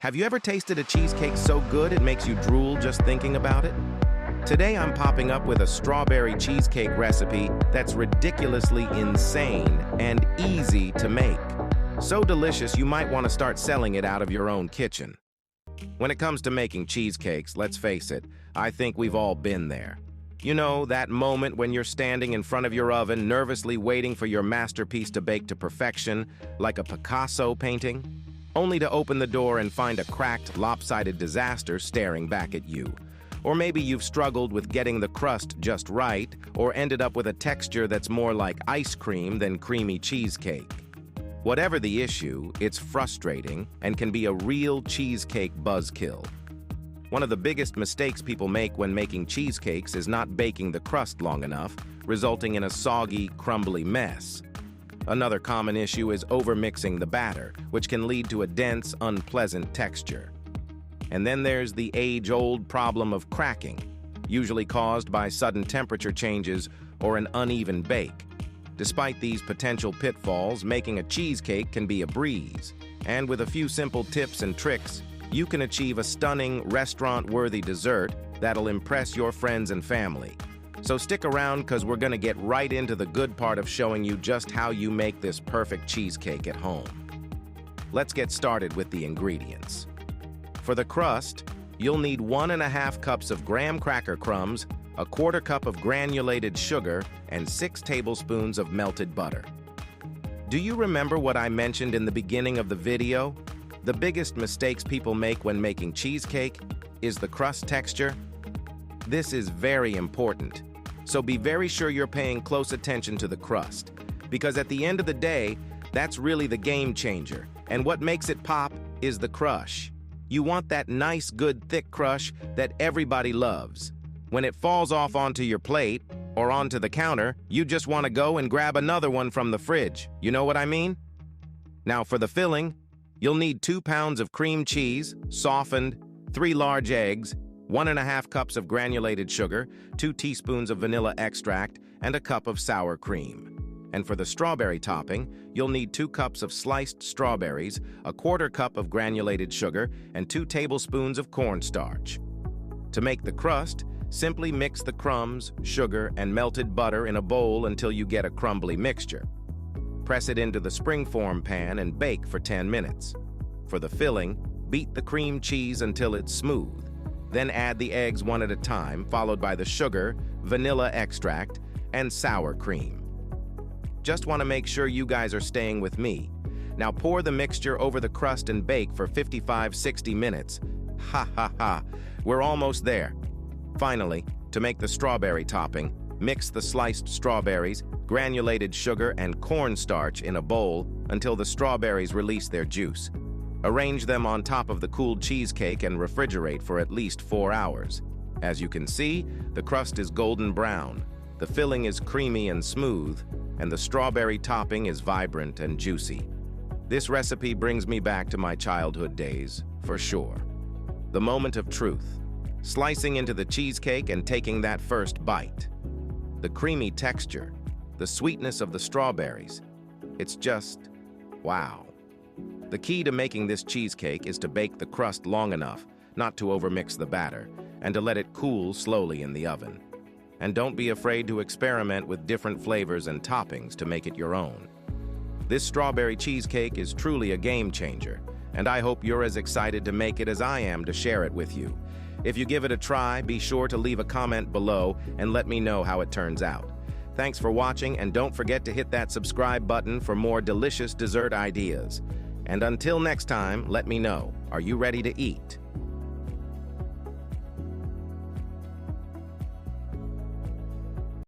Have you ever tasted a cheesecake so good it makes you drool just thinking about it? Today I'm popping up with a strawberry cheesecake recipe that's ridiculously insane and easy to make. So delicious you might want to start selling it out of your own kitchen. When it comes to making cheesecakes, let's face it, I think we've all been there. You know, that moment when you're standing in front of your oven, nervously waiting for your masterpiece to bake to perfection, like a Picasso painting, only to open the door and find a cracked, lopsided disaster staring back at you. Or maybe you've struggled with getting the crust just right, or ended up with a texture that's more like ice cream than creamy cheesecake. Whatever the issue, it's frustrating and can be a real cheesecake buzzkill. One of the biggest mistakes people make when making cheesecakes is not baking the crust long enough, resulting in a soggy, crumbly mess. Another common issue is overmixing the batter, which can lead to a dense, unpleasant texture. And then there's the age-old problem of cracking, usually caused by sudden temperature changes or an uneven bake. Despite these potential pitfalls, making a cheesecake can be a breeze. And with a few simple tips and tricks, you can achieve a stunning, restaurant-worthy dessert that'll impress your friends and family. So stick around because we're going to get right into the good part of showing you just how you make this perfect cheesecake at home. Let's get started with the ingredients. For the crust, you'll need 1.5 cups of graham cracker crumbs, 1/4 cup of granulated sugar, and 6 tablespoons of melted butter. Do you remember what I mentioned in the beginning of the video? The biggest mistakes people make when making cheesecake is the crust texture. This is very important, so be very sure you're paying close attention to the crust, because at the end of the day, that's really the game changer, and what makes it pop is the crush. You want that nice, good, thick crush that everybody loves. When it falls off onto your plate or onto the counter, you just want to go and grab another one from the fridge. You know what I mean? Now for the filling, you'll need 2 pounds of cream cheese, softened, 3 large eggs, 1.5 cups of granulated sugar, 2 teaspoons of vanilla extract, and a cup of sour cream. And for the strawberry topping, you'll need 2 cups of sliced strawberries, 1/4 cup of granulated sugar, and 2 tablespoons of cornstarch. To make the crust, simply mix the crumbs, sugar, and melted butter in a bowl until you get a crumbly mixture. Press it into the springform pan and bake for 10 minutes. For the filling, beat the cream cheese until it's smooth. Then add the eggs one at a time, followed by the sugar, vanilla extract, and sour cream. Just want to make sure you guys are staying with me. Now pour the mixture over the crust and bake for 55-60 minutes. Ha ha ha, we're almost there. Finally, to make the strawberry topping, mix the sliced strawberries, granulated sugar, and cornstarch in a bowl until the strawberries release their juice. Arrange them on top of the cooled cheesecake and refrigerate for at least 4 hours. As you can see, the crust is golden brown, the filling is creamy and smooth, and the strawberry topping is vibrant and juicy. This recipe brings me back to my childhood days, for sure. The moment of truth, slicing into the cheesecake and taking that first bite. The creamy texture, the sweetness of the strawberries. It's just, wow. The key to making this cheesecake is to bake the crust long enough, not to overmix the batter, and to let it cool slowly in the oven. And don't be afraid to experiment with different flavors and toppings to make it your own. This strawberry cheesecake is truly a game changer, and I hope you're as excited to make it as I am to share it with you. If you give it a try, be sure to leave a comment below and let me know how it turns out. Thanks for watching, and don't forget to hit that subscribe button for more delicious dessert ideas. And until next time, let me know, are you ready to eat?